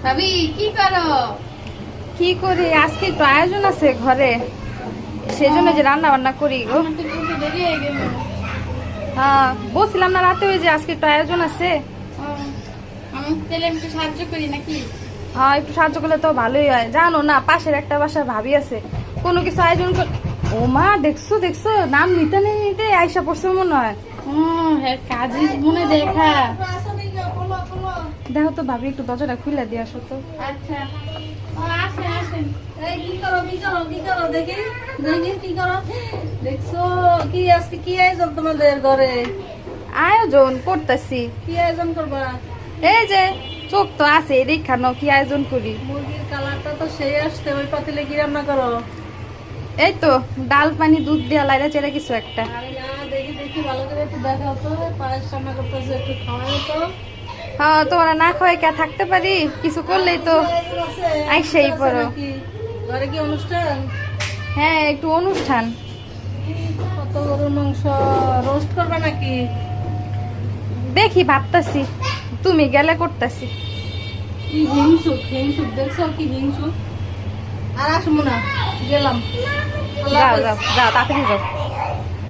ভাবি কি করো? কি করি, আজকে একটু আয়োজন আছে ঘরে, সেজন্য যে রান্না বান্না করি গো। আমার তো একটু দেরি হয়ে গেল। হ্যাঁ, বলছিলাম না রাতে ওই যে আজকে একটু আয়োজন আছে। ও, আমি তাহলে একটু সাহায্য করি নাকি? হ্যাঁ, একটু সাহায্য করলে তো ভালোই হয়। জানো না, পাশের একটা বাসার ভাবি আছে, কোনো কিছু আয়োজন কর। ও মা, দেখছো দেখছো, নাম নিতে নিতে আইসা পড়ছে মনে হয়। ও হ্যাঁ, কাজে মনে দেখা। দেখো তো ভাবি, একটু দরজাটা খুলে দিয়ে আসো তো। আচ্ছা, ও আসেন আসেন। এই কি করো দেখি দেখি কি করো। দেখছো কি আজকে কি আয়োজন তোমাদের ঘরে? আয়োজন করতেছি, কি আয়োজন করবা? এই যে চোখ তো আছে দেখানো, কি আয়োজন করি। মুরগির কালারটা তো সেই আসছে, ওই পাতিলে কি রান্না করো? এই তো ডাল পানি দুধ দিয়া লাইরা চেরা কিছু একটা। আরে না, দেখি দেখি ভালো করে একটু দেখাও তো। পায়েস রান্না করতেছে, একটু খাওয়াও তো। হ্যাঁ, তোমরা না খাওয়াই কে থাকতে পারি? কিছু করলেই তো আয়োজন আছে? আইসাই পড়ো। নাকি? ঘরে কি অনুষ্ঠান? হ্যাঁ, একটু অনুষ্ঠান। কত গরুর মাংস রোস্ট করবে নাকি? দেখি ভাবতাছি, তুমি গেলে করতাছি। কি হিংসুক হিংসুক, দেখছো কি হিংসুক। আর আসবো না, গেলাম। আল্লাহ যাও হাফেজ। যাও যাও, তাড়াতাড়ি যাও।